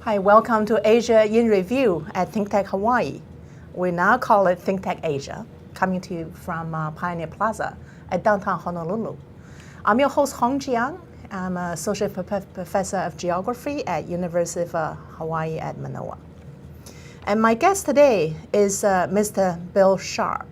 Hi, welcome to Asia in Review at ThinkTech Hawaii. We now call it ThinkTech Asia, coming to you from Pioneer Plaza at downtown Honolulu. I'm your host, Hong Jiang. I'm an Associate Professor of Geography at University of Hawaii at Manoa. And my guest today is Mr. Bill Sharp,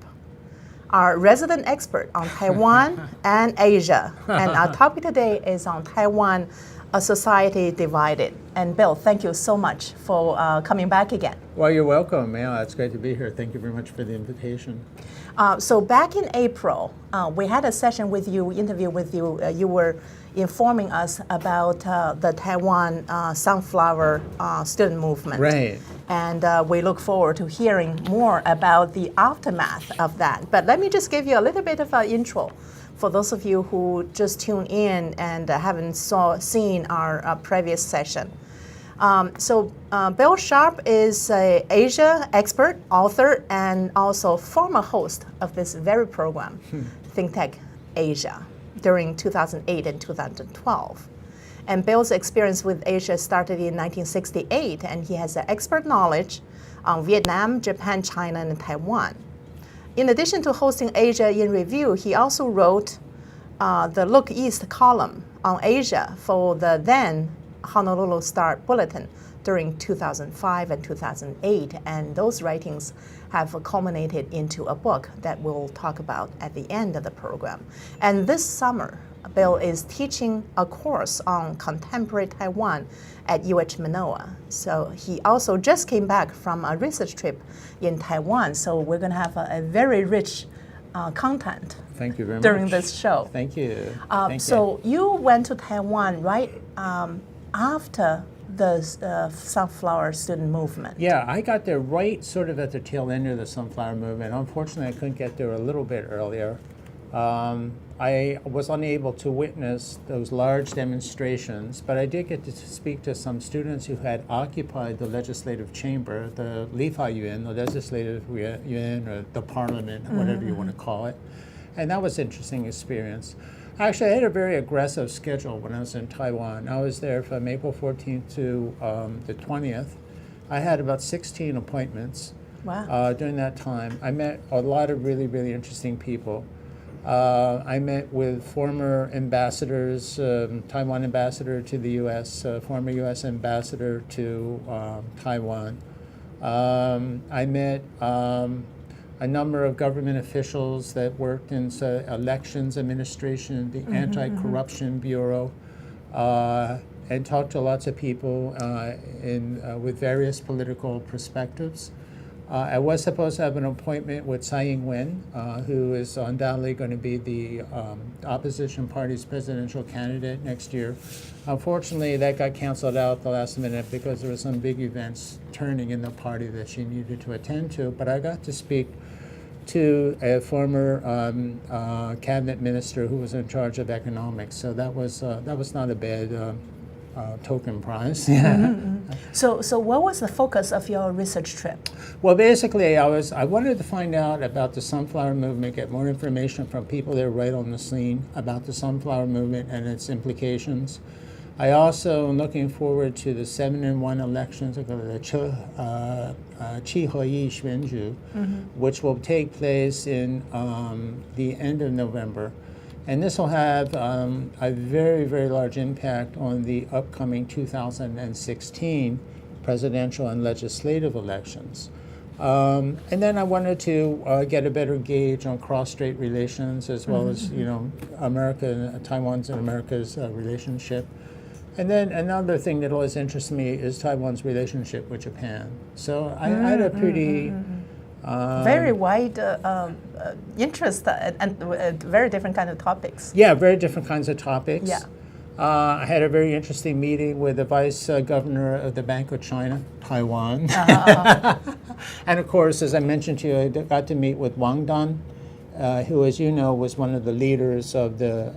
our resident expert on Taiwan and Asia. And our topic today is on Taiwan, a society divided. And Bill, thank you so much for coming back again. Well, you're welcome. Yeah, it's great to be here. Thank you very much for the invitation. So back in April, we had a session with you, interview with you. You were informing us about the Taiwan sunflower student movement. Right. And we look forward to hearing more about the aftermath of that. But let me just give you a little bit of an intro for those of you who just tuned in and haven't seen our previous session. So Bill Sharp is an Asia expert, author, and also former host of this very program, ThinkTech Asia, during 2008 and 2012. And Bill's experience with Asia started in 1968, and he has an expert knowledge on Vietnam, Japan, China, and Taiwan. In addition to hosting Asia in Review, he also wrote the Look East column on Asia for the then Honolulu Star Bulletin during 2005 and 2008, and those writings have culminated into a book that we'll talk about at the end of the program. And this summer, Bill is teaching a course on contemporary Taiwan at UH Manoa. So he also just came back from a research trip in Taiwan, so we're going to have a very rich content. Thank you very during much. This show. Thank you. So you went to Taiwan right after the sunflower student movement. Yeah, I got there right sort of at the tail end of the sunflower movement. Unfortunately, I couldn't get there a little bit earlier. I was unable to witness those large demonstrations, but I did get to speak to some students who had occupied the legislative chamber, the Lifa Yuan, the legislative yuan, or the parliament, whatever you want to call it. And that was an interesting experience. Actually, I had a very aggressive schedule when I was in Taiwan. I was there from April 14th to the 20th. I had about 16 appointments. Wow. During that time. I met a lot of really, really interesting people. I met with former ambassadors, Taiwan ambassador to the U.S., former U.S. ambassador to Taiwan. I met a number of government officials that worked in elections administration, the Anti-Corruption Bureau, and talked to lots of people with various political perspectives. I was supposed to have an appointment with Tsai Ing-wen, who is undoubtedly going to be the opposition party's presidential candidate next year. Unfortunately, that got canceled out at the last minute because there were some big events turning in the party that she needed to attend to. But I got to speak to a former cabinet minister who was in charge of economics. So that was not a bad token prize. So what was the focus of your research trip? Well, basically, I wanted to find out about the sunflower movement, get more information from people that are right on the scene about the sunflower movement and its implications. I also am looking forward to the 7-in-1 elections, the Qiheye Xuanzhu, which will take place in the end of November. And this will have a very, very large impact on the upcoming 2016 presidential and legislative elections. And then I wanted to get a better gauge on cross-strait relations, as well as, Taiwan's and America's relationship. And then another thing that always interests me is Taiwan's relationship with Japan. So I had a pretty very wide interest and very different kind of topics. Yeah, very different kinds of topics. Yeah. I had a very interesting meeting with the vice governor of the Bank of China, Taiwan. And of course, as I mentioned to you, I got to meet with Wang Dan, who, as you know, was one of the leaders of the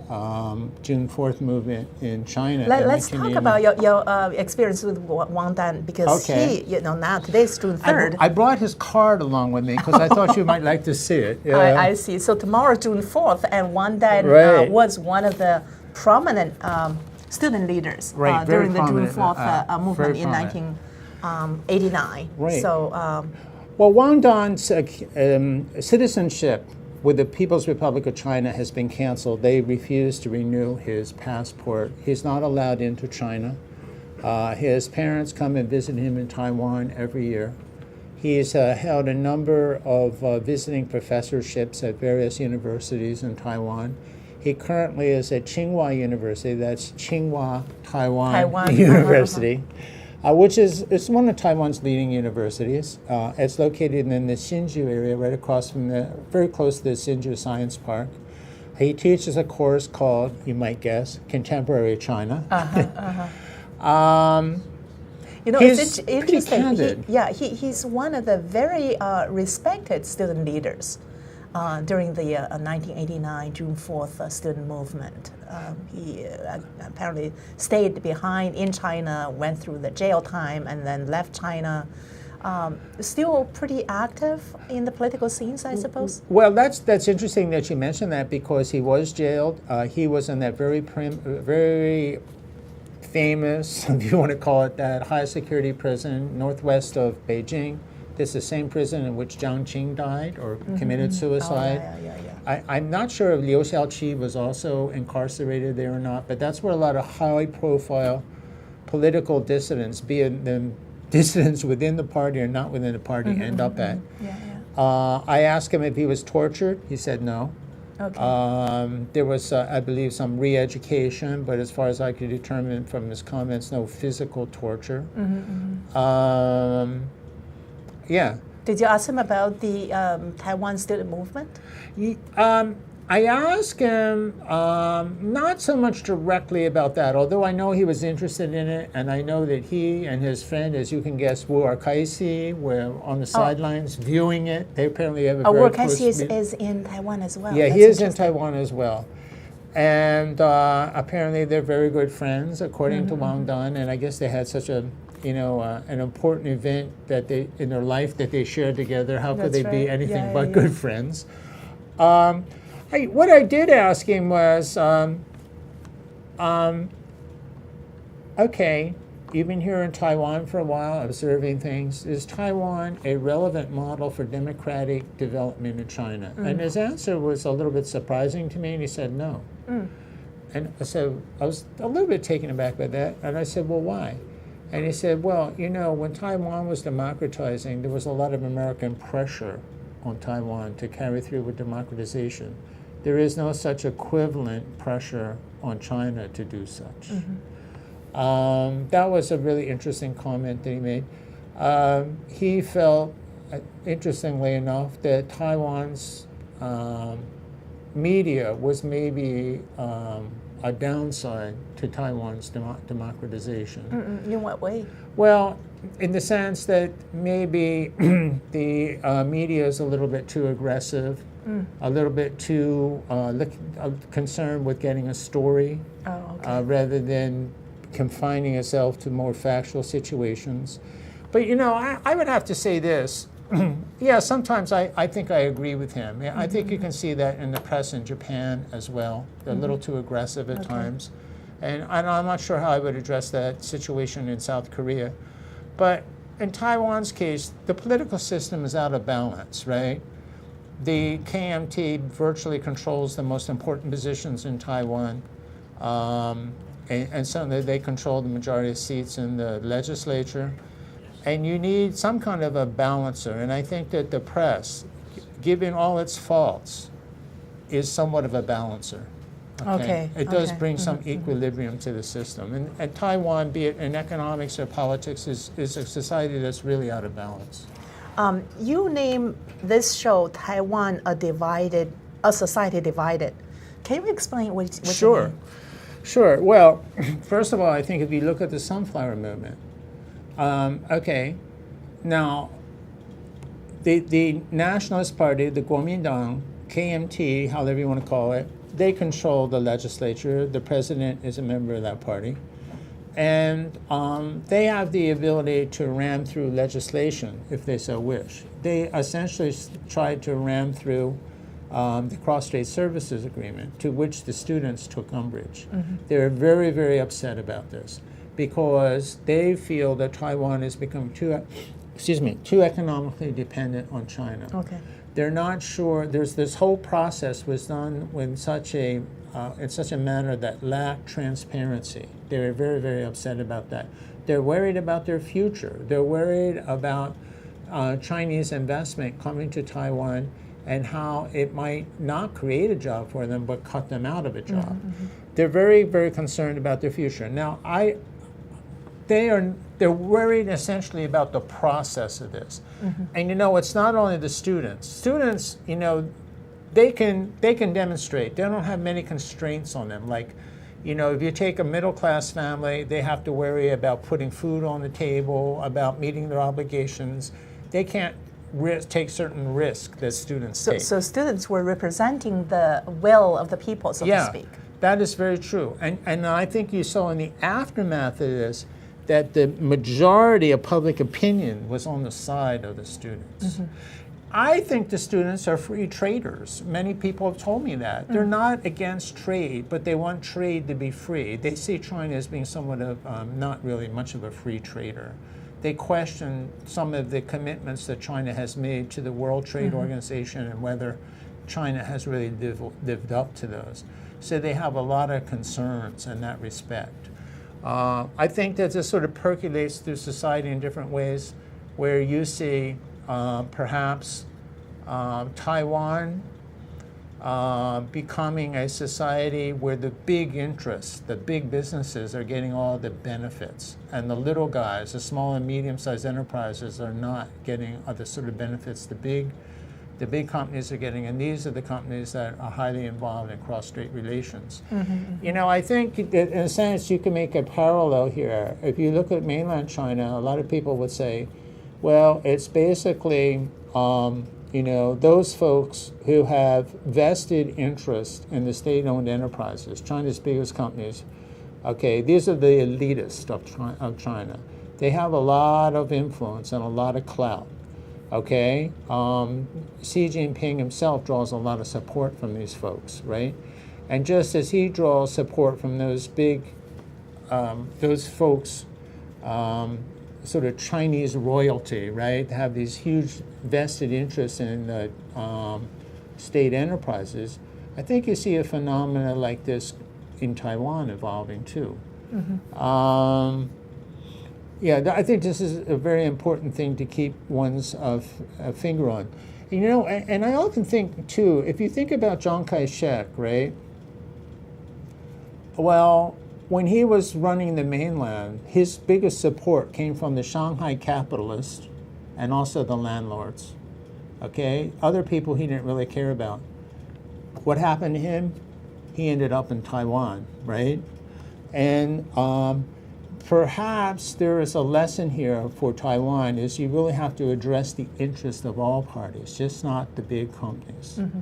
June 4th movement in China. Let's talk about your experience with Wang Dan, because he, now today's June 3rd. I brought his card along with me because I thought you might like to see it. Yeah. I see. So tomorrow, June 4th, and Wang Dan was one of the prominent student leaders during the June 4th movement in '89. Right. So, Well, Wang Dan's citizenship with the People's Republic of China has been canceled. They refused to renew his passport. He's not allowed into China. His parents come and visit him in Taiwan every year. He's held a number of visiting professorships at various universities in Taiwan. He currently is at Tsinghua University, that's Tsinghua, Taiwan. University, which is it's one of Taiwan's leading universities. It's located in the Hsinchu area, right across from very close to the Hsinchu Science Park. He teaches a course called, you might guess, Contemporary China. you know, He's it's pretty interesting. candid. He's one of the very respected student leaders during the 1989 June 4th student movement. He apparently stayed behind in China, went through the jail time, and then left China. Still pretty active in the political scenes, I suppose. Well, that's interesting that you mentioned that because he was jailed. He was in that very famous, if you want to call it that, high security prison northwest of Beijing. This is the same prison in which Jiang Qing died or committed suicide. I'm not sure if Liu Xiaoqi was also incarcerated there or not, but that's where a lot of high-profile political dissidents, be it them dissidents within the party or not within the party, end up at. I asked him if he was tortured. He said no. Okay. There was, I believe, some re-education, but as far as I could determine from his comments, no physical torture. Yeah. Did you ask him about the Taiwan student movement? I asked him not so much directly about that, although I know he was interested in it, and I know that he and his friend, as you can guess, Wu Kaixi, were on the sidelines viewing it. They apparently have a very Wu close Kaixi is in Taiwan as well. Yeah, That's he is in interesting. Taiwan as well. And apparently they're very good friends, according to Wang Dan, and I guess they had such a an important event that they in their life that they shared together. How could That's they be right. anything but good friends? What I did ask him was, okay, you've been here in Taiwan for a while, observing things. Is Taiwan a relevant model for democratic development in China? And his answer was a little bit surprising to me, and he said no. And so I was a little bit taken aback by that, and I said, well, why? And he said, well, when Taiwan was democratizing, there was a lot of American pressure on Taiwan to carry through with democratization. There is no such equivalent pressure on China to do such. That was a really interesting comment that he made. He felt, interestingly enough, that Taiwan's media was maybe a downside to Taiwan's democratization. In what way? Well, in the sense that maybe the media is a little bit too aggressive, a little bit too concerned with getting a story rather than confining itself to more factual situations. But I would have to say this. Yeah, sometimes I think I agree with him. I think you can see that in the press in Japan as well. They're a little too aggressive at times. And I'm not sure how I would address that situation in South Korea. But in Taiwan's case, the political system is out of balance, right? The KMT virtually controls the most important positions in Taiwan. And certainly they control the majority of seats in the legislature. And you need some kind of a balancer. And I think that the press, given all its faults, is somewhat of a balancer. It does bring some equilibrium to the system. And Taiwan, be it in economics or politics, is a society that's really out of balance. You name this show Taiwan a society divided. Can you explain what you mean? Sure. Well, first of all, I think if you look at the Sunflower Movement, now the Nationalist Party, the Kuomintang, KMT, however you want to call it, they control the legislature. The president is a member of that party. And they have the ability to ram through legislation if they so wish. They essentially tried to ram through the Cross-Strait Services Agreement, to which the students took umbrage. They were very, very upset about this because they feel that Taiwan has become too economically dependent on China. Okay. They're not sure. There's this whole process was done in such a manner that lacked transparency. They were very, very upset about that. They're worried about their future. They're worried about Chinese investment coming to Taiwan and how it might not create a job for them, but cut them out of a job. Mm-hmm. They're very, very concerned about their future. Now, they're worried essentially about the process of this. Mm-hmm. And it's not only the students. Students, they can demonstrate. They don't have many constraints on them. Like, if you take a middle class family, they have to worry about putting food on the table, about meeting their obligations. They can't take certain risks that students take. So students were representing the will of the people, so to speak. That is very true. And I think you saw in the aftermath of this that the majority of public opinion was on the side of the students. Mm-hmm. I think the students are free traders. Many people have told me that. Mm-hmm. They're not against trade, but they want trade to be free. They see China as being somewhat of not really much of a free trader. They question some of the commitments that China has made to the World Trade Organization and whether China has really lived up to those. So they have a lot of concerns in that respect. I think that this sort of percolates through society in different ways, where you see perhaps Taiwan becoming a society where the big interests, the big businesses are getting all the benefits, and the little guys, the small and medium-sized enterprises are not getting the sort of benefits the big companies are getting, and these are the companies that are highly involved in cross-strait relations. Mm-hmm. I think that in a sense you can make a parallel here. If you look at mainland China, a lot of people would say, well, it's basically those folks who have vested interest in the state-owned enterprises, China's biggest companies. Okay, these are the elitists of China. They have a lot of influence and a lot of clout. Okay, Xi Jinping himself draws a lot of support from these folks, right? And just as he draws support from those folks, sort of Chinese royalty, right? Have these huge vested interests in the state enterprises. I think you see a phenomena like this in Taiwan evolving too. Mm-hmm. I think this is a very important thing to keep one's finger on. And I often think too, if you think about Chiang Kai-shek, right? Well, when he was running the mainland, his biggest support came from the Shanghai capitalists and also the landlords. Okay? Other people he didn't really care about. What happened to him? He ended up in Taiwan, right? And perhaps there is a lesson here for Taiwan is you really have to address the interest of all parties, just not the big companies. Mm-hmm.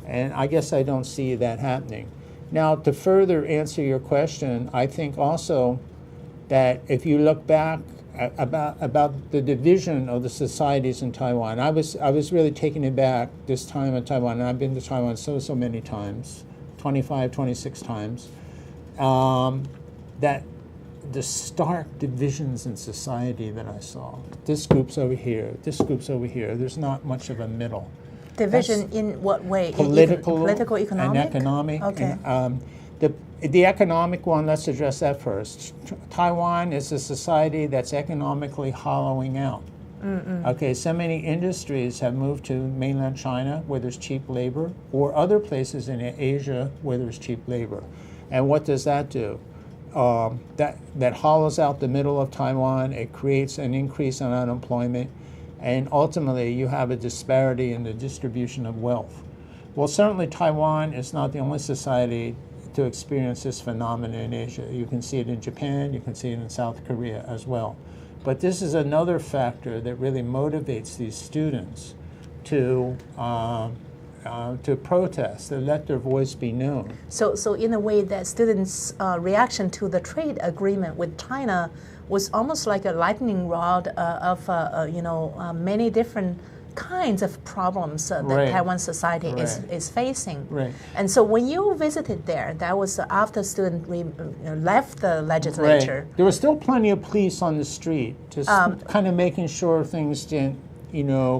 And I guess I don't see that happening. Now, to further answer your question, I think also that if you look back about the division of the societies in Taiwan, I was really taken aback this time in Taiwan, and I've been to Taiwan so many times, 25, 26 times, that the stark divisions in society that I saw. This group's over here, this group's over here. There's not much of a middle. Division in what way? Political, economic? And economic. Okay. And, the economic one, let's address that first. Taiwan is a society that's economically hollowing out. Mm-mm. Okay, so many industries have moved to mainland China where there's cheap labor, or other places in Asia where there's cheap labor. And what does that do? That hollows out the middle of Taiwan. It creates an increase in unemployment, and ultimately you have a disparity in the distribution of wealth. Well, certainly Taiwan is not the only society to experience this phenomenon in Asia. You can see it in Japan, you can see it in South Korea as well. But this is another factor that really motivates these students to protest, to let their voice be known. So in a way, that students' reaction to the trade agreement with China was almost like a lightning rod of many different kinds of problems that Right. Taiwan society Right. is facing. Right. And so when you visited there, that was after students left the legislature. Right. There was still plenty of police on the street, just kind of making sure things didn't,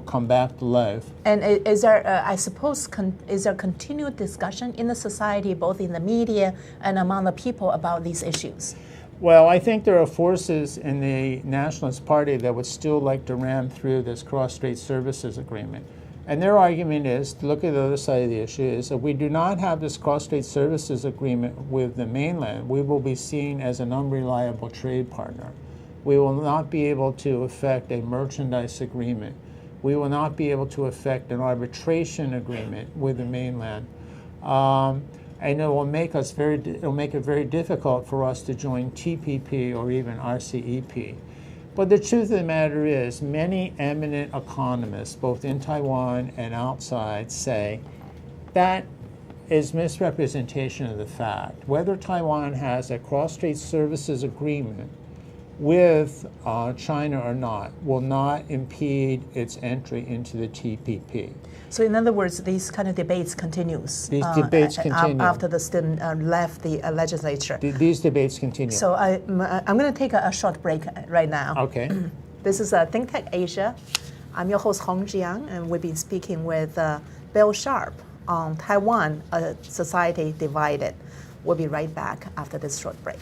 come back to life. And is there, I suppose, is there continued discussion in the society, both in the media and among the people, about these issues? Well, I think there are forces in the Nationalist Party that would still like to ram through this cross-strait services agreement. And their argument is, to look at the other side of the issue, is that we do not have this cross-strait services agreement with the mainland, we will be seen as an unreliable trade partner. We will not be able to effect a merchandise agreement. We will not be able to effect an arbitration agreement with the mainland. And it will make it very difficult for us to join TPP or even RCEP. But the truth of the matter is, many eminent economists, both in Taiwan and outside, say that is misrepresentation of the fact. Whether Taiwan has a cross-strait services agreement with China or not will not impede its entry into the TPP. So in other words, these kind of debates continues. These debates continue. After the student left the legislature. These debates continue. So I'm going to take a short break right now. Okay. This is ThinkTech Asia. I'm your host, Hong Jiang, and we've been speaking with Bill Sharp on Taiwan, a society divided. We'll be right back after this short break.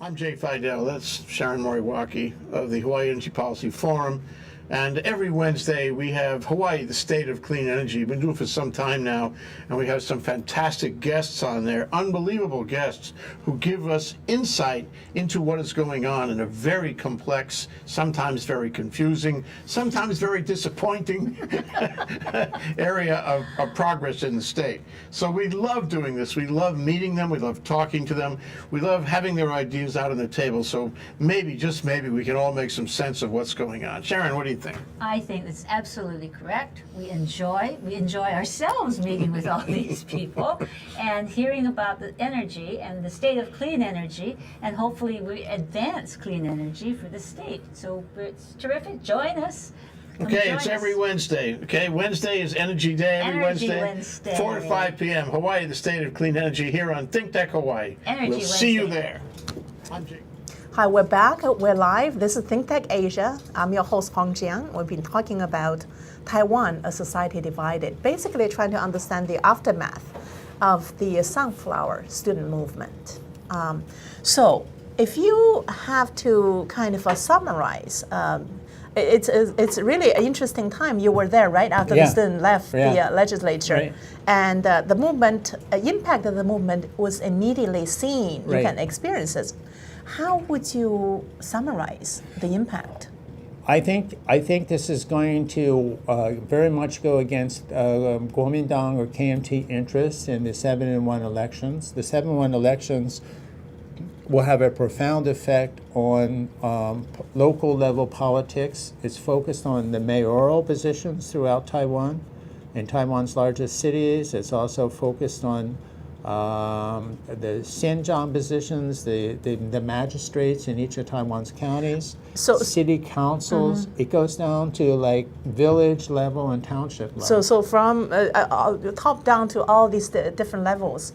I'm Jay Fidel. That's Sharon Moriwaki of the Hawaii Energy Policy Forum. And every Wednesday we have Hawaii, the State of Clean Energy. We've been doing it for some time now, and we have some fantastic guests on there, unbelievable guests who give us insight into what is going on in a very complex, sometimes very confusing, sometimes very disappointing area of progress in the state. So we love doing this. We love meeting them. We love talking to them. We love having their ideas out on the table. So maybe, just maybe, we can all make some sense of what's going on. Sharon, what do you think? I think that's absolutely correct. We enjoy ourselves meeting with all these people and hearing about the energy and the state of clean energy, and hopefully we advance clean energy for the state. So it's terrific. Join us. Okay, it's every Wednesday. Okay, Wednesday is Energy Day. Every Wednesday, 4 to 5 p.m. Hawaii, the State of Clean Energy, here on ThinkTech Hawaii. We'll see you there. I'm Jake. Hi, we're back. We're live. This is ThinkTech Asia. I'm your host, Hong Jiang. We've been talking about Taiwan, a society divided, basically trying to understand the aftermath of the sunflower student movement. So if you have to kind of summarize, it's really an interesting time. You were there right after the student left the legislature. Right. And the movement, impact of the movement was immediately seen. You can experience it. How would you summarize the impact? I think this is going to very much go against Kuomintang or KMT interests in the 7-in-1 elections. The 7-in-1 elections will have a profound effect on local level politics. It's focused on the mayoral positions throughout Taiwan, in Taiwan's largest cities. It's also focused on the Xinjiang positions, the magistrates in each of Taiwan's counties, city councils. It goes down to like village level and township level. So from top down to all these different levels.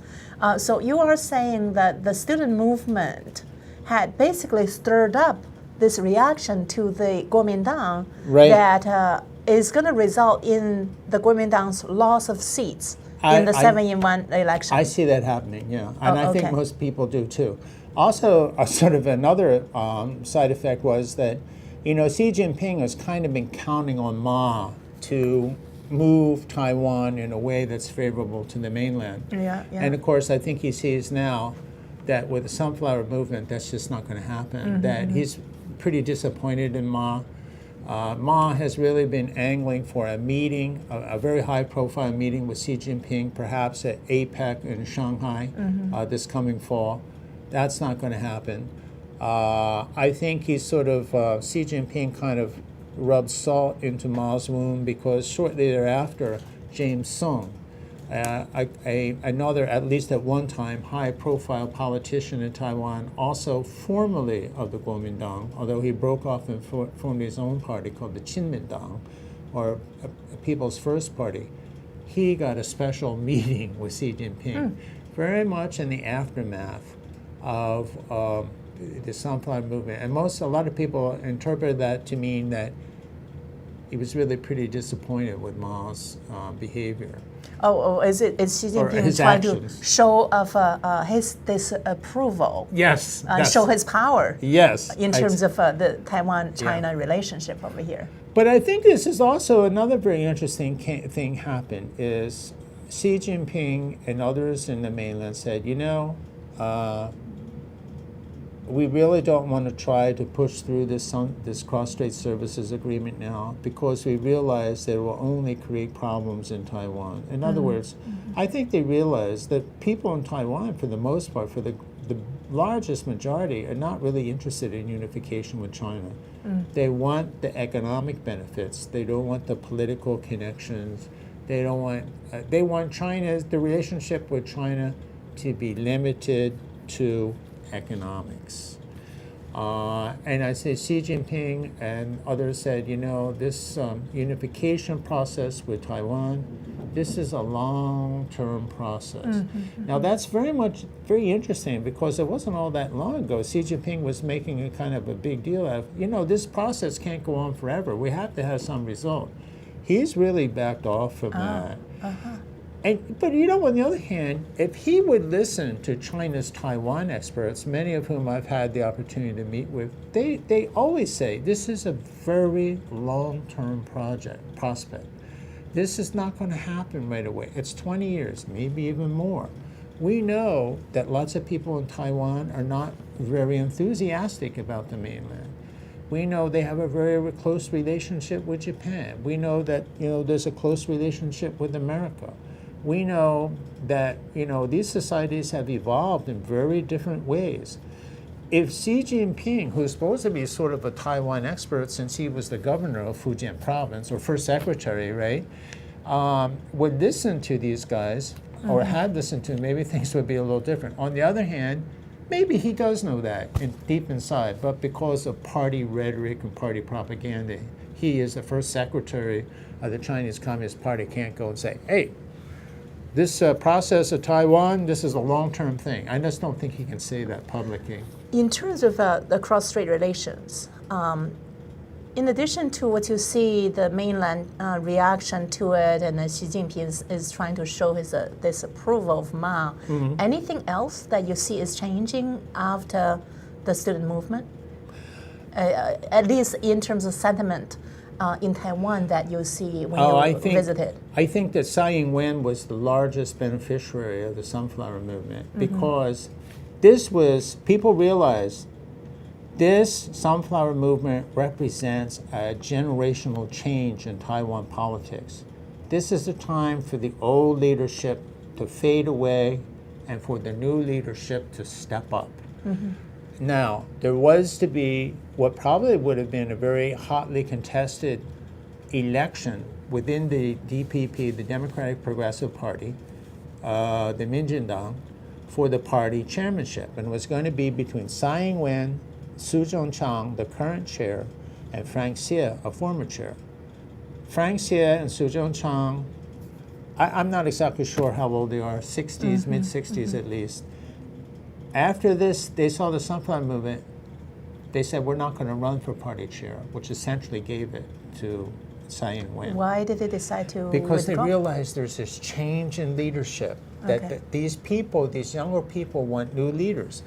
So you are saying that the student movement had basically stirred up this reaction to the Kuomintang that is going to result in the Kuomintang's loss of seats in the 7-in-1 election. I see that happening, yeah. And I think most people do too. Also, sort of another side effect was that, Xi Jinping has kind of been counting on Ma to move Taiwan in a way that's favorable to the mainland. And of course, I think he sees now that with the sunflower movement, that's just not going to happen, that he's pretty disappointed in Ma. Ma has really been angling for a meeting, a very high-profile meeting with Xi Jinping, perhaps at APEC in Shanghai this coming fall. That's not going to happen. I think he's sort of, Xi Jinping kind of rubbed salt into Ma's wound because shortly thereafter, James Sung, another, at least at one time, high-profile politician in Taiwan, also formerly of the Kuomintang, although he broke off and formed his own party called the Qinmintang, or People's First Party, he got a special meeting with Xi Jinping, very much in the aftermath of the Sunflower Movement. And a lot of people interpret that to mean that he was really pretty disappointed with Mao's behavior. Is Xi Jinping his trying actions. to show of his disapproval? Yes. Show his power. Yes. In terms of the Taiwan-China relationship over here. But I think this is also another very interesting thing happened is Xi Jinping and others in the mainland said, we really don't want to try to push through this cross-strait services agreement now because we realize that it will only create problems in Taiwan. In other words, I think they realize that people in Taiwan, for the most part, for the largest majority, are not really interested in unification with China. They want the economic benefits. They don't want the political connections. They don't want. They want the relationship with China to be limited to economics. And I say Xi Jinping and others said, this unification process with Taiwan, this is a long-term process. Now that's very interesting because it wasn't all that long ago. Xi Jinping was making a kind of a big deal of, this process can't go on forever. We have to have some result. He's really backed off from that. But on the other hand, if he would listen to China's Taiwan experts, many of whom I've had the opportunity to meet with, they always say this is a very long-term prospect. This is not going to happen right away. It's 20 years, maybe even more. We know that lots of people in Taiwan are not very enthusiastic about the mainland. We know they have a very close relationship with Japan. We know that there's a close relationship with America. We know that these societies have evolved in very different ways. If Xi Jinping, who's supposed to be sort of a Taiwan expert since he was the governor of Fujian province, or first secretary, right, would listen to these guys, or had listened to, maybe things would be a little different. On the other hand, maybe he does know that deep inside, but because of party rhetoric and party propaganda, he as the first secretary of the Chinese Communist Party can't go and say, hey, this process of Taiwan, this is a long-term thing. I just don't think he can say that publicly. In terms of the cross-strait relations, in addition to what you see, the mainland reaction to it, and Xi Jinping is trying to show his disapproval of Mao, anything else that you see is changing after the student movement? At least in terms of sentiment in Taiwan that you see when you visited? I think that Tsai Ing-wen was the largest beneficiary of the Sunflower Movement because people realized this Sunflower Movement represents a generational change in Taiwan politics. This is the time for the old leadership to fade away and for the new leadership to step up. Now, there was to be what probably would have been a very hotly contested election within the DPP, the Democratic Progressive Party, the Minjindang, for the party chairmanship. And it was going to be between Tsai Ing-wen, Su Zhongchang, the current chair, and Frank Xie, a former chair. Frank Xie and Su Zhongchang, I'm not exactly sure how old they are, 60s, mid-60s at least. After this, they saw the Sunflower Movement. They said, we're not going to run for party chair, which essentially gave it to Tsai Ing-wen. Why did they decide to Because withdraw? they realized there's this change in leadership, that these people, these younger people, want new leaders.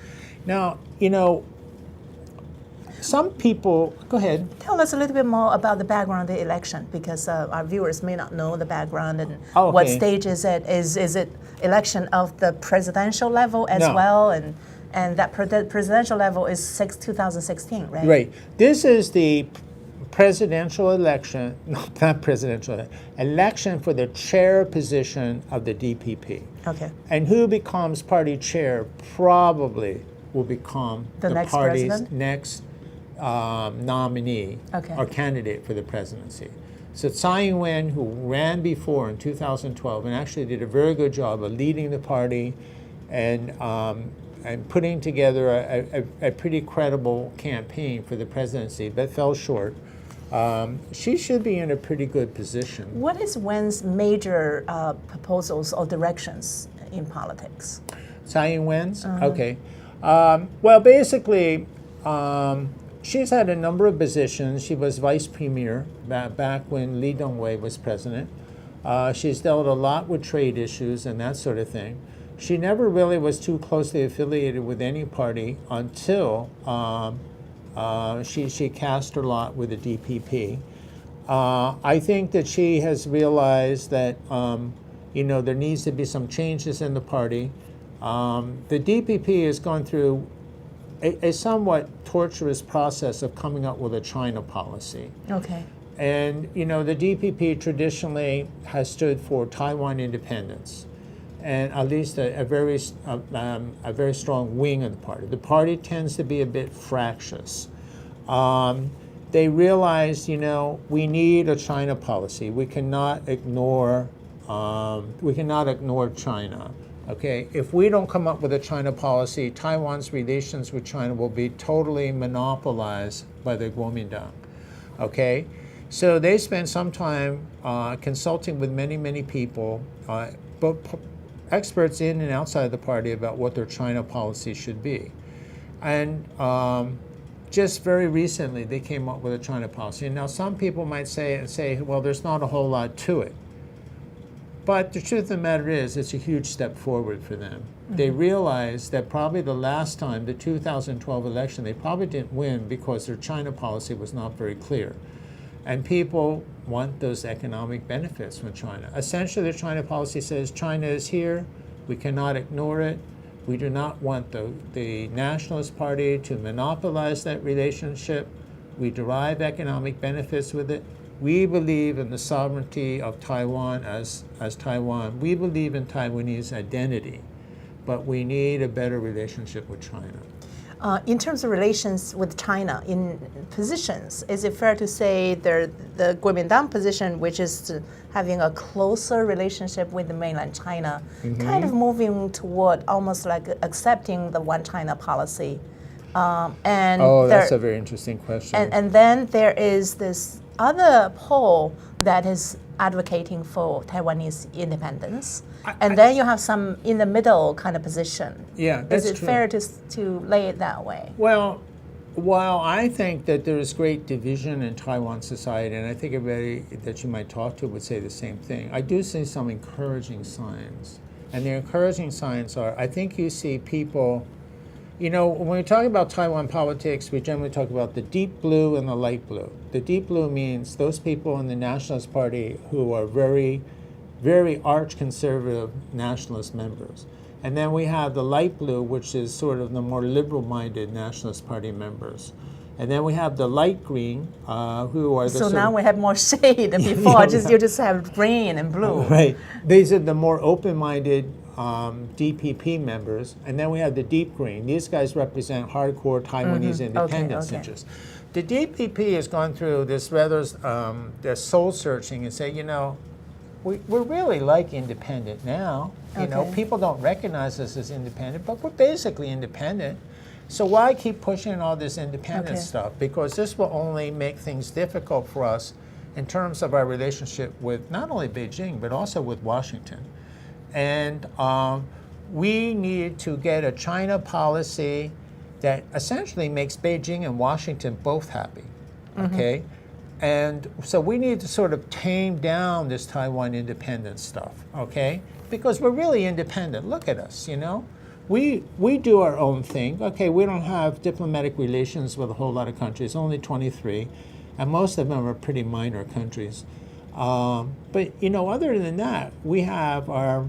Now, some people, go ahead. Tell us a little bit more about the background of the election, because our viewers may not know the background and what stage is it? Is it election of the presidential level as well? And that presidential level is 2016, right? Right. This is the presidential election, not presidential, election for the chair position of the DPP. Okay. And who becomes party chair probably will become the next party's president? next nominee or candidate for the presidency. So Tsai Ing-wen, who ran before in 2012 and actually did a very good job of leading the party and putting together a pretty credible campaign for the presidency, but fell short. She should be in a pretty good position. What is Wen's major proposals or directions in politics? Tsai Ing-wen's? Okay. Well, basically, she's had a number of positions. She was vice premier back when Lee Dong-wei was president. She's dealt a lot with trade issues and that sort of thing. She never really was too closely affiliated with any party until she cast her lot with the DPP. I think that she has realized that there needs to be some changes in the party. The DPP has gone through a somewhat torturous process of coming up with a China policy. Okay. And the DPP traditionally has stood for Taiwan independence, and at least a very strong wing of the party. The party tends to be a bit fractious. They realize, we need a China policy. We cannot ignore China. Okay, if we don't come up with a China policy, Taiwan's relations with China will be totally monopolized by the Kuomintang. Okay, so they spent some time consulting with many people, both experts in and outside the party, about what their China policy should be. And just very recently, they came up with a China policy. And now some people might say, well, there's not a whole lot to it. But the truth of the matter is, it's a huge step forward for them. Mm-hmm. They realized that probably the last time, the 2012 election, they probably didn't win because their China policy was not very clear. And people want those economic benefits from China. Essentially, the China policy says China is here, we cannot ignore it. We do not want the Nationalist Party to monopolize that relationship. We derive economic benefits with it. We believe in the sovereignty of Taiwan as Taiwan. We believe in Taiwanese identity, but we need a better relationship with China. In terms of relations with China, in positions, is it fair to say the Kuomintang position, which is having a closer relationship with the mainland China, kind of moving toward almost like accepting the one China policy? That's a very interesting question. And then there is this other pole that is advocating for Taiwanese independence. And then you have some in the middle kind of position. Yeah, that's true. Is it fair to lay it that way? Well, while I think that there is great division in Taiwan society, and I think everybody that you might talk to would say the same thing, I do see some encouraging signs. And the encouraging signs are, I think you see people, when we talk about Taiwan politics, we generally talk about the deep blue and the light blue. The deep blue means those people in the Nationalist Party who are very, very arch-conservative nationalist members. And then we have the light blue, which is sort of the more liberal-minded Nationalist Party members. And then we have the light green, who are the now we have more shade than before. You just have green and blue. Right. These are the more open-minded DPP members, and then we have the deep green. These guys represent hardcore Taiwanese independence interests. The DPP has gone through this rather soul searching and say, we're really like independent now. People don't recognize us as independent, but we're basically independent. So why keep pushing all this independence stuff? Because this will only make things difficult for us in terms of our relationship with not only Beijing, but also with Washington. And we need to get a China policy that essentially makes Beijing and Washington both happy, okay? And so we need to sort of tame down this Taiwan independence stuff, okay? Because we're really independent. Look at us, We do our own thing. Okay, we don't have diplomatic relations with a whole lot of countries, only 23, and most of them are pretty minor countries. But other than that, we have our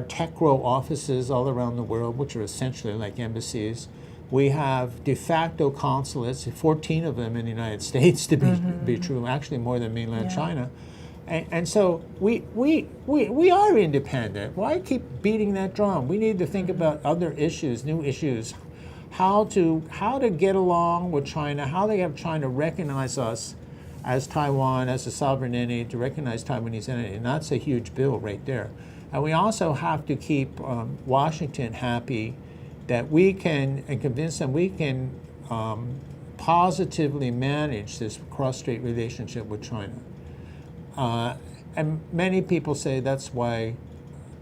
tech grow offices all around the world, which are essentially like embassies. We have de facto consulates, 14 of them in the United States to be true, actually more than mainland China. And so we are independent. Why keep beating that drum? We need to think about other issues, new issues, how to get along with China, how to have China recognize us as Taiwan, as a sovereign entity, to recognize Taiwanese entity. And that's a huge bill right there. And we also have to keep Washington happy that we can, and convince them we can positively manage this cross-strait relationship with China. And many people say that's why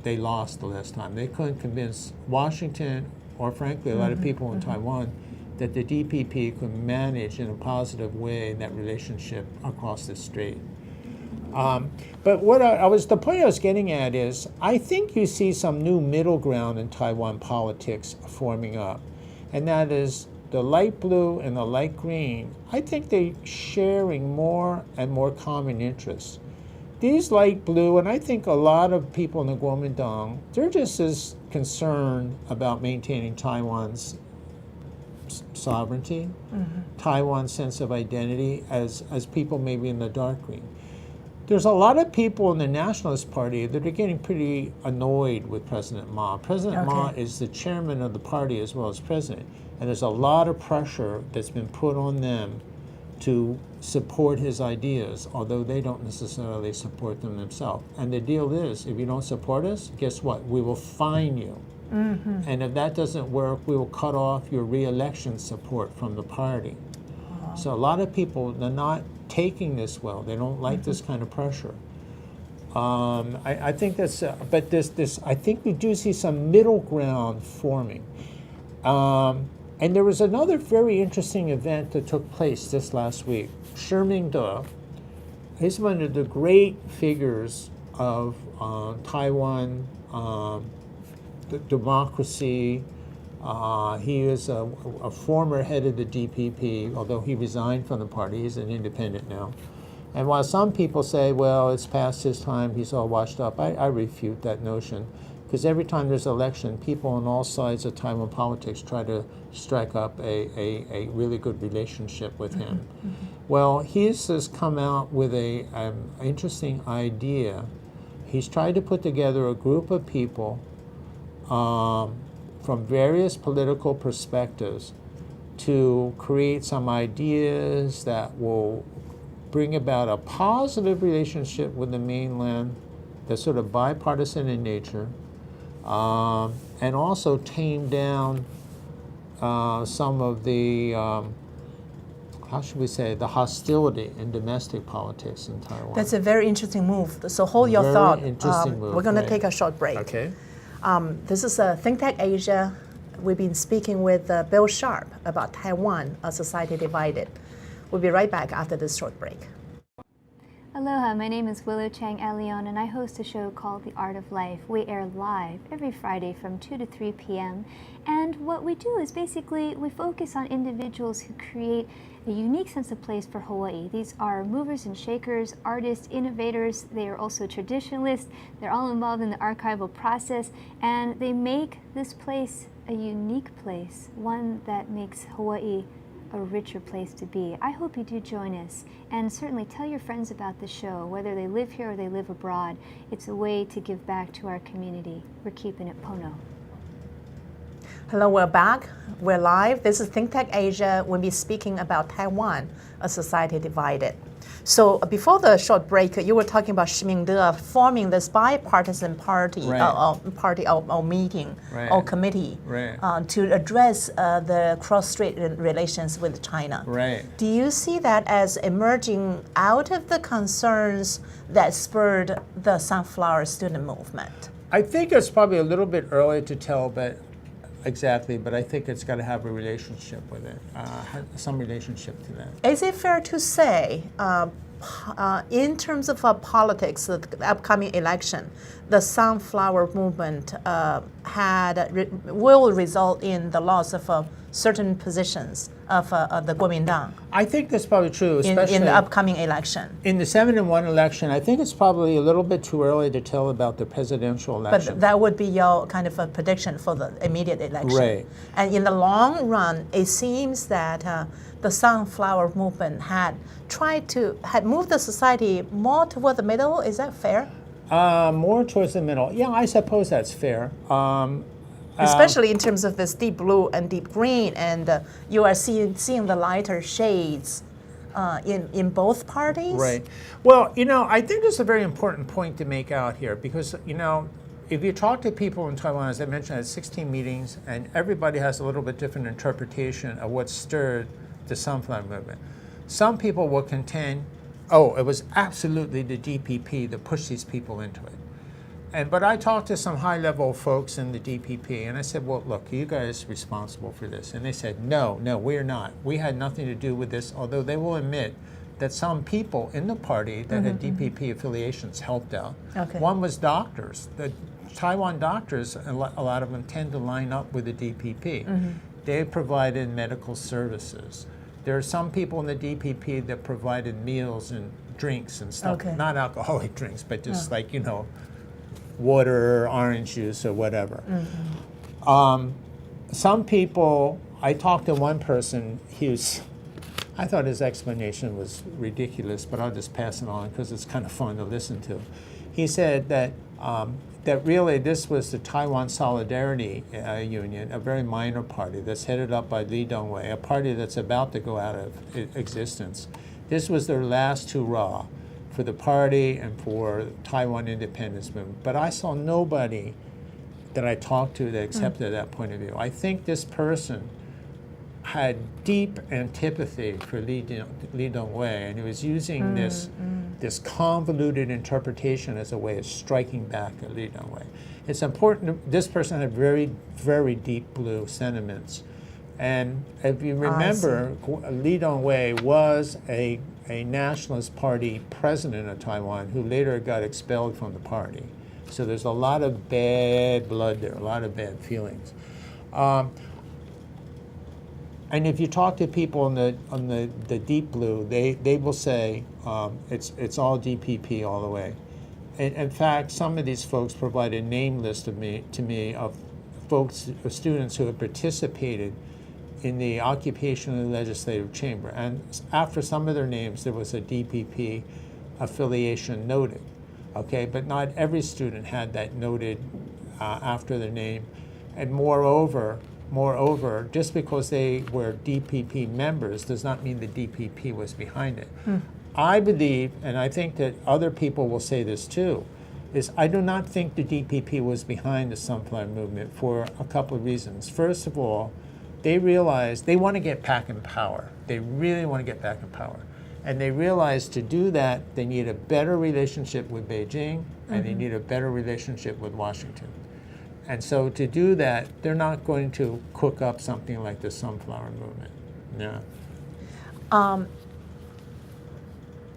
they lost the last time. They couldn't convince Washington, or frankly, a lot of people in Taiwan, that the DPP could manage in a positive way that relationship across the strait. But what the point I was getting at is, I think you see some new middle ground in Taiwan politics forming up, and that is the light blue and the light green. I think they're sharing more and more common interests. These light blue, and I think a lot of people in the Kuomintang, they're just as concerned about maintaining Taiwan's sovereignty, Taiwan's sense of identity, as people maybe in the dark green. There's a lot of people in the Nationalist Party that are getting pretty annoyed with President Ma. President Ma is the chairman of the party as well as president, and there's a lot of pressure that's been put on them to support his ideas, although they don't necessarily support them themselves. And the deal is, if you don't support us, guess what? We will fine you. And if that doesn't work, we will cut off your re-election support from the party. So a lot of people, they're not taking this well. They don't like this kind of pressure. I think that's, but I think we do see some middle ground forming. And there was another very interesting event that took place this last week. Shi Mingde, he's one of the great figures of Taiwan democracy. He is a former head of the DPP, although he resigned from the party. He's an independent now. And while some people say, well, it's past his time, he's all washed up, I refute that notion. Because every time there's an election, people on all sides of Taiwan politics try to strike up a really good relationship with him. Well, he's just come out with an interesting idea. He's tried to put together a group of people from various political perspectives to create some ideas that will bring about a positive relationship with the mainland that's sort of bipartisan in nature, and also tame down some of the, how should we say, the hostility in domestic politics in Taiwan. That's a very interesting move. So hold your Very thought. interesting move, We're going to right. take a short break. Okay. This is ThinkTech Asia. We've been speaking with Bill Sharp about Taiwan, a society divided. We'll be right back after this short break. Aloha, my name is Willow Chang Elion, and I host a show called The Art of Life. We air live every Friday from 2 to 3 p.m. And what we do is basically we focus on individuals who create a unique sense of place for Hawaii. These are movers and shakers, artists, innovators. They are also traditionalists. They're all involved in the archival process, and they make this place a unique place, one that makes Hawaii a richer place to be. I hope you do join us, and certainly tell your friends about the show, whether they live here or they live abroad. It's a way to give back to our community. We're keeping it Pono. Hello, we're back. We're live. This is ThinkTech Asia. We'll be speaking about Taiwan, a society divided. So before the short break, you were talking about Shi Mingde forming this bipartisan party, or meeting, or committee to address the cross-strait relations with China. Right. Do you see that as emerging out of the concerns that spurred the Sunflower Student Movement? I think it's probably a little bit early to tell, but I think it's got to have a relationship with it, some relationship to that. Is it fair to say, in terms of politics, the upcoming election, the Sunflower Movement will result in the loss of certain positions of the Kuomintang I think that's probably true, especially in the upcoming election? in the 7-1 election. I think it's probably a little bit too early to tell about the presidential election. But that would be your kind of a prediction for the immediate election. Right. And in the long run, it seems that the Sunflower Movement had moved the society more toward the middle. Is that fair? More towards the middle. Yeah, I suppose that's fair. Especially in terms of this deep blue and deep green, and you are seeing the lighter shades in both parties. Right. Well, I think it's a very important point to make out here because, if you talk to people in Taiwan, as I mentioned, I had 16 meetings, and everybody has a little bit different interpretation of what stirred the sunflower movement. Some people will contend, oh, it was absolutely the DPP that pushed these people into it. But I talked to some high-level folks in the DPP, and I said, well, look, are you guys responsible for this? And they said, no, we're not. We had nothing to do with this, although they will admit that some people in the party that had DPP affiliations helped out. Okay. One was doctors. The Taiwan doctors, a lot of them tend to line up with the DPP. They provided medical services. There are some people in the DPP that provided meals and drinks and stuff, Okay. not alcoholic drinks, but just like, you know, water, orange juice, or whatever. Some people, I talked to one person, I thought his explanation was ridiculous, but I'll just pass it on because it's kind of fun to listen to. He said that that really this was the Taiwan Solidarity Union, a very minor party that's headed up by Lee Dong-wei, a party that's about to go out of existence. This was their last hurrah for the party and for Taiwan independence movement. But I saw nobody that I talked to that accepted that point of view. I think this person had deep antipathy for Lee Dong-wei, and he was using this convoluted interpretation as a way of striking back at Lee Dong-wei. It's important, this person had very, very deep blue sentiments. And if you remember, Lee Dong-wei was a Nationalist Party president of Taiwan who later got expelled from the party. So there's a lot of bad blood there, a lot of bad feelings. And if you talk to people on the deep blue, they will say it's all DPP all the way. And in fact, some of these folks provide a name list to me of folks, students who have participated in the occupation of the legislative chamber. And after some of their names, there was a DPP affiliation noted. Okay, but not every student had that noted after their name. And moreover, just because they were DPP members does not mean the DPP was behind it. I believe, and I think that other people will say this too, is I do not think the DPP was behind the Sunflower Movement for a couple of reasons. First of all, they realized they want to get back in power. They really want to get back in power. And they realized to do that, they need a better relationship with Beijing, and they need a better relationship with Washington. And so to do that, they're not going to cook up something like the Sunflower Movement. Yeah.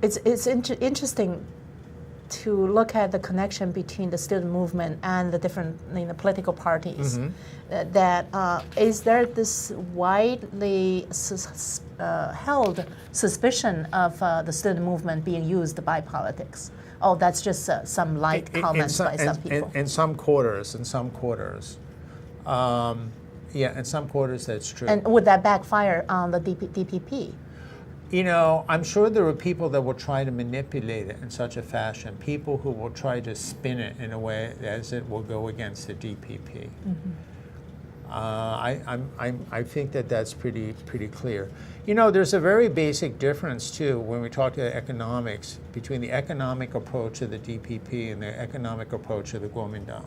It's interesting to look at the connection between the student movement and the different political parties. Is there this widely held suspicion of the student movement being used by politics? Oh, that's just some light comments by some people. In some quarters, yeah, in some quarters that's true. And would that backfire on the DPP? You know, I'm sure there are people that will try to manipulate it in such a fashion, people who will try to spin it in a way as it will go against the DPP. I think that that's pretty clear. You know, there's a very basic difference too when we talk to economics between the economic approach of the DPP and the economic approach of the Kuomintang.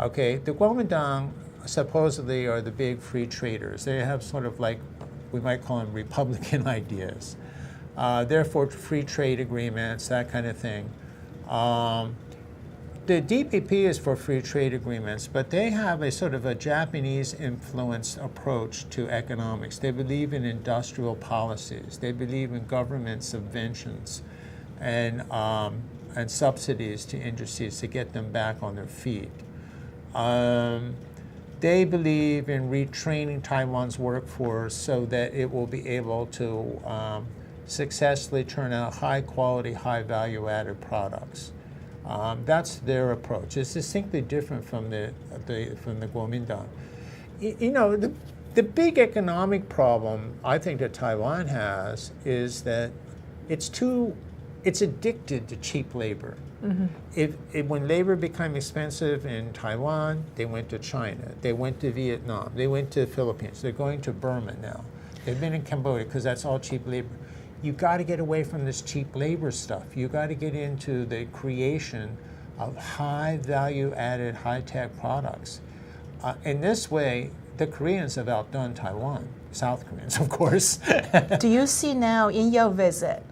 Okay, the Kuomintang supposedly are the big free traders. They have sort of like, we might call them Republican ideas. Therefore, free trade agreements, that kind of thing. The DPP is for free trade agreements, but they have a sort of a Japanese-influenced approach to economics. They believe in industrial policies. They believe in government subventions and subsidies to industries to get them back on their feet. They believe in retraining Taiwan's workforce so that it will be able to successfully turn out high-quality, high-value-added products. That's their approach. It's distinctly different from the Kuomintang. You know, the big economic problem I think that Taiwan has is that it's addicted to cheap labor. When labor became expensive in Taiwan, they went to China, they went to Vietnam, they went to the Philippines, they're going to Burma now. They've been in Cambodia because that's all cheap labor. You got to get away from this cheap labor stuff. You got to get into the creation of high value added, high tech products. in this way, the Koreans have outdone Taiwan, South Koreans, of course. Do you see now in your visit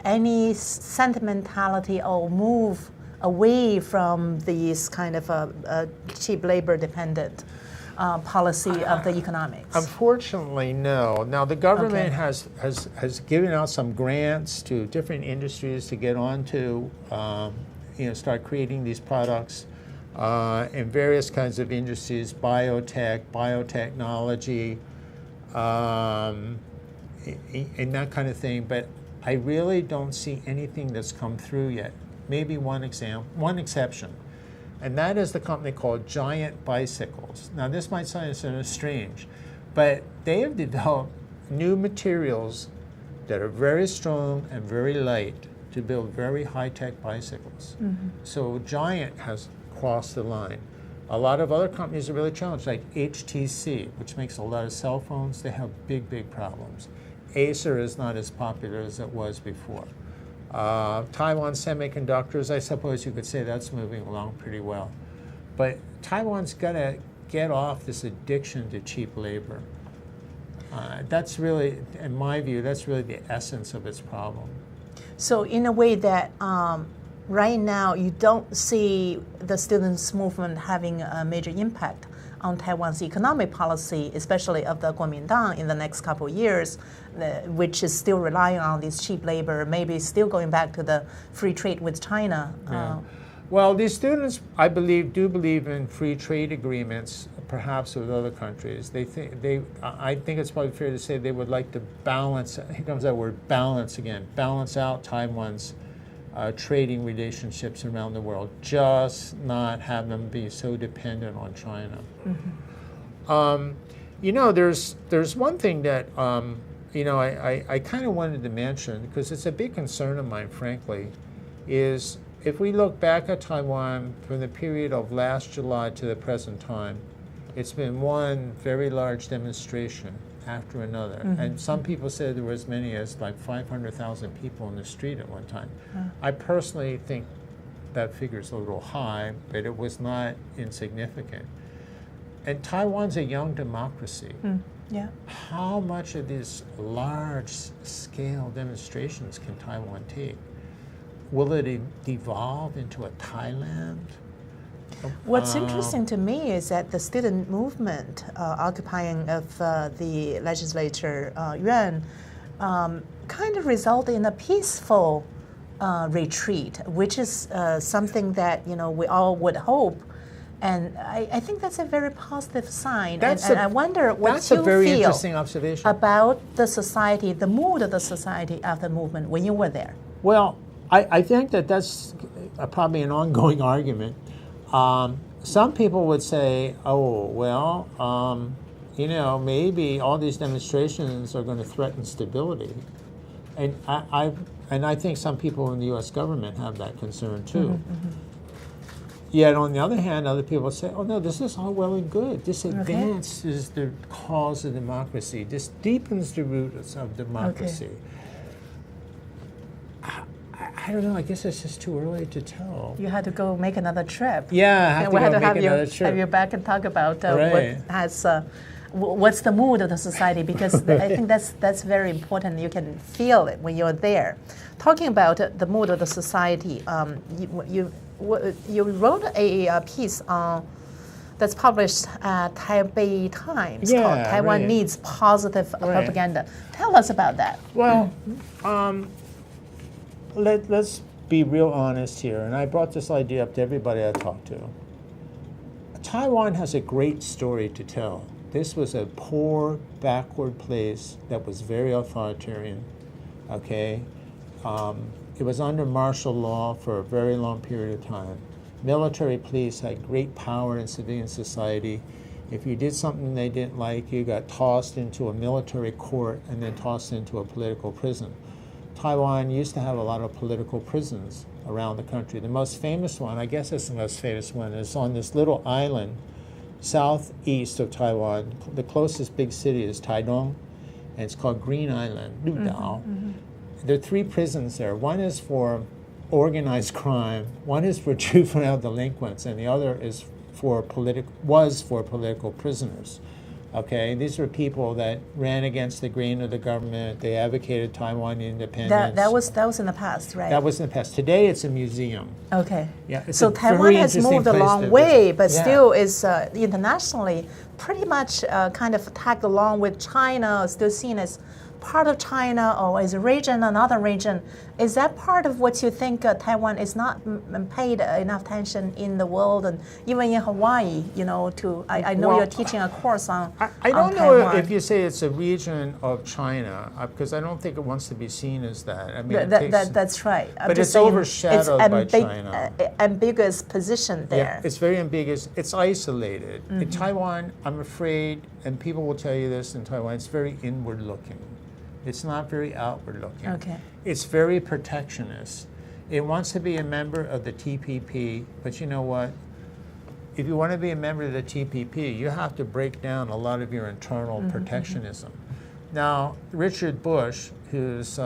any sentimentality or move away from these kind of cheap labor dependent policy of the economics? Unfortunately, no. Now the government Okay. has given out some grants to different industries to get onto, start creating these products in various kinds of industries, biotech, biotechnology, and that kind of thing. But I really don't see anything that's come through yet. Maybe one exception. And that is the company called Giant Bicycles. Now, this might sound sort of strange, but they have developed new materials that are very strong and very light to build very high-tech bicycles. So Giant has crossed the line. A lot of other companies are really challenged, like HTC, which makes a lot of cell phones. They have big, big problems. Acer is not as popular as it was before. Taiwan Semiconductors, I suppose you could say that's moving along pretty well. But Taiwan's got to get off this addiction to cheap labor. That's really, in my view, that's really the essence of its problem. So in a way that right now you don't see the students' movement having a major impact on Taiwan's economic policy, especially of the Kuomintang in the next couple of years, which is still relying on this cheap labor, maybe still going back to the free trade with China. Yeah. Well, these students, I believe, do believe in free trade agreements, perhaps with other countries. I think it's probably fair to say they would like to balance, here comes that word balance again, balance out Taiwan's trading relationships around the world, just not have them be so dependent on China. There's one thing that I kind of wanted to mention, because it's a big concern of mine, frankly, is if we look back at Taiwan from the period of last July to the present time, it's been one very large demonstration after another. And some people said there were as many as like 500,000 people in the street at one time. I personally think that figure's a little high, but it was not insignificant. And Taiwan's a young democracy. Yeah. How much of these large-scale demonstrations can Taiwan take? Will it devolve into a Thailand? What's interesting to me is that the student movement occupying of the legislature yuan kind of resulted in a peaceful retreat, which is something that we all would hope. And I think that's a very positive sign. And I wonder what that's a you very feel interesting observation about the society, the mood of the society after the movement when you were there. Well, I think that's probably an ongoing argument. Some people would say, oh, well, maybe all these demonstrations are going to threaten stability. And I think some people in the U.S. government have that concern too. Yet on the other hand, other people say, oh no, this is all well and good. This advances the cause of democracy. This deepens the roots of democracy. I don't know, I guess it's just too early to tell. You had to go make another trip. Yeah, I have to go make another trip. Have you back and talk about Right. what's the mood of the society, because I think that's very important. You can feel it when you're there. Talking about the mood of the society, you wrote a piece that's published at Taipei Times called Taiwan Needs Positive Propaganda. Tell us about that. Well, let's be real honest here, and I brought this idea up to everybody I talked to. Taiwan has a great story to tell. This was a poor, backward place that was very authoritarian, okay? It was under martial law for a very long period of time. Military police had great power in civilian society. If you did something they didn't like, you got tossed into a military court and then tossed into a political prison. Taiwan used to have a lot of political prisons around the country. The most famous one, I guess it's the most famous one, is on this little island southeast of Taiwan. The closest big city is Taidong, and it's called Green Island, Ludao. There are 3 prisons there. One is for organized crime, one is for juvenile delinquents, and the other is for political prisoners. Okay, these were people that ran against the grain of the government. They advocated Taiwan independence. That was in the past, right? That was in the past. Today, it's a museum. Okay. Yeah, it's so a Taiwan very has interesting moved a place long to way, visit. but Yeah. still is internationally pretty much kind of tagged along with China, still seen as part of China or as a region, another region. Is that part of what you think Taiwan is not paid enough attention in the world, and even in Hawaii? You know, I know Well, you're teaching a course on. I on don't know Taiwan. if you say it's a region of China, because I don't think it wants to be seen as that. I mean, it takes, That's right. I'm but just it's saying overshadowed by China. Ambiguous position there. Yeah, it's very ambiguous. It's isolated. In Taiwan, I'm afraid, and people will tell you this in Taiwan, it's very inward looking. It's not very outward looking. Okay. It's very protectionist. It wants to be a member of the TPP, but you know what? If you want to be a member of the TPP, you have to break down a lot of your internal protectionism. Now, Richard Bush, who's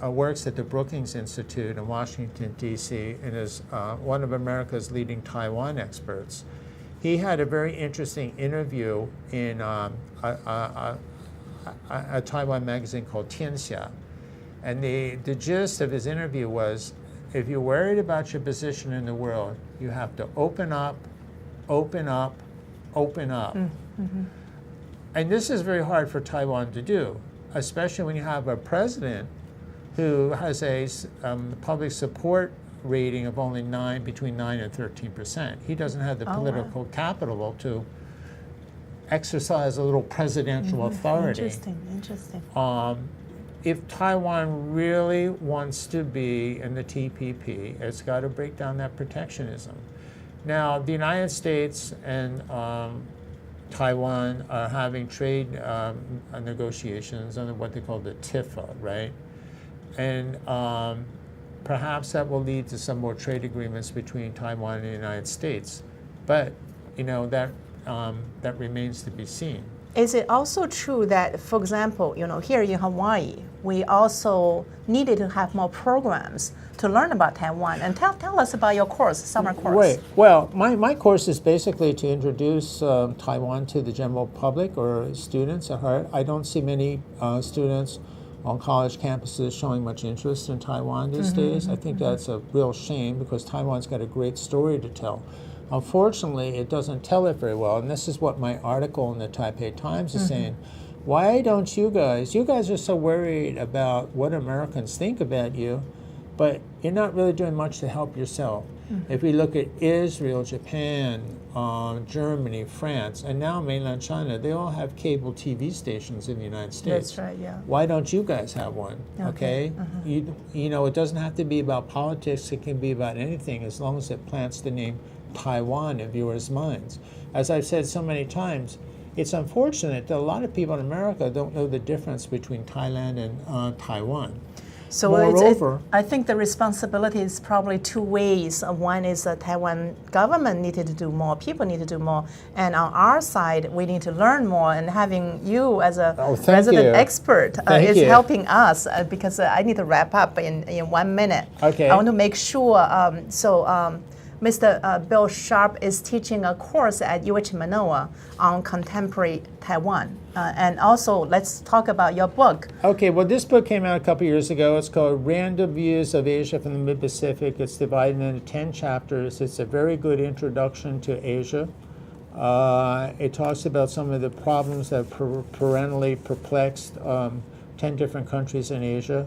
works at the Brookings Institute in Washington, D.C., and is one of America's leading Taiwan experts, he had a very interesting interview in a Taiwan magazine called Tianxia. And the gist of his interview was, if you're worried about your position in the world, you have to open up, open up, open up. And this is very hard for Taiwan to do, especially when you have a president who has a public support rating of only between 9 and 13%. He doesn't have the political capital to exercise a little presidential authority. Interesting. If Taiwan really wants to be in the TPP, it's got to break down that protectionism. Now, the United States and Taiwan are having trade negotiations under what they call the TIFA, right? And perhaps that will lead to some more trade agreements between Taiwan and the United States. But, you know, that remains to be seen. Is it also true that, for example, you know, here in Hawaii, we also needed to have more programs to learn about Taiwan? And tell us about your course, summer course. Right. Well, my course is basically to introduce Taiwan to the general public or students at heart. I don't see many students on college campuses showing much interest in Taiwan these days. I think that's a real shame because Taiwan's got a great story to tell. Unfortunately, it doesn't tell it very well, and this is what my article in the Taipei Times is saying. Why don't you guys are so worried about what Americans think about you, but you're not really doing much to help yourself. If we look at Israel, Japan, Germany, France, and now mainland China, they all have cable TV stations in the United States. That's right, yeah. Why don't you guys have one? Okay? You know, it doesn't have to be about politics. It can be about anything as long as it plants the name Taiwan in viewers' minds. As I've said so many times, it's unfortunate that a lot of people in America don't know the difference between Thailand and Taiwan. So Moreover, I think the responsibility is probably two ways. One is the Taiwan government needed to do more, people need to do more, and on our side, we need to learn more. And having you as a resident expert is helping us because I need to wrap up in 1 minute. Okay. I want to make sure. Mr. Bill Sharp is teaching a course at UH Manoa on contemporary Taiwan. And also, let's talk about your book. Okay, well, this book came out a couple years ago. It's called Random Views of Asia from the Mid-Pacific. It's divided into 10 chapters. It's a very good introduction to Asia. It talks about some of the problems that perennially perplexed 10 different countries in Asia.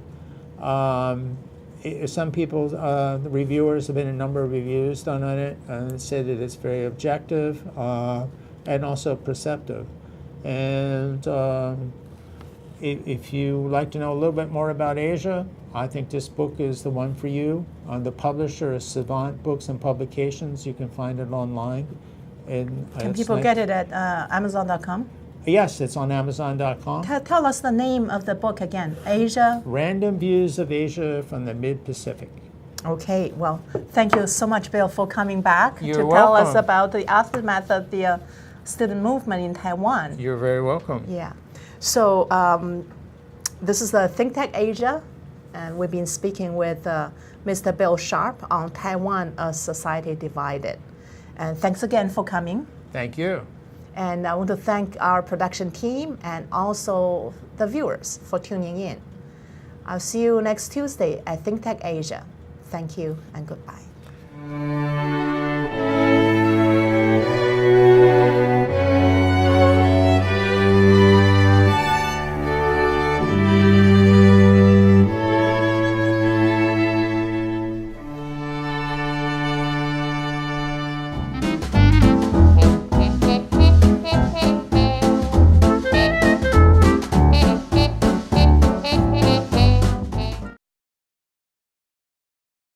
Some people, the reviewers, have been a number of reviews done on it, and say that it's very objective and also perceptive. And if you like to know a little bit more about Asia, I think this book is the one for you. The publisher is Savant Books and Publications. You can find it online. Can people get it at Amazon.com? Yes, it's on Amazon.com. Tell us the name of the book again. Asia? Random Views of Asia from the Mid-Pacific. Okay, well, thank you so much, Bill, for coming back You're to tell us welcome. about the aftermath of the student movement in Taiwan. You're very welcome. Yeah. So this is the ThinkTech Asia, and we've been speaking with Mr. Bill Sharp on Taiwan, a society divided. And thanks again for coming. Thank you. And I want to thank our production team and also the viewers for tuning in. I'll see you next Tuesday at ThinkTech Asia. Thank you and goodbye.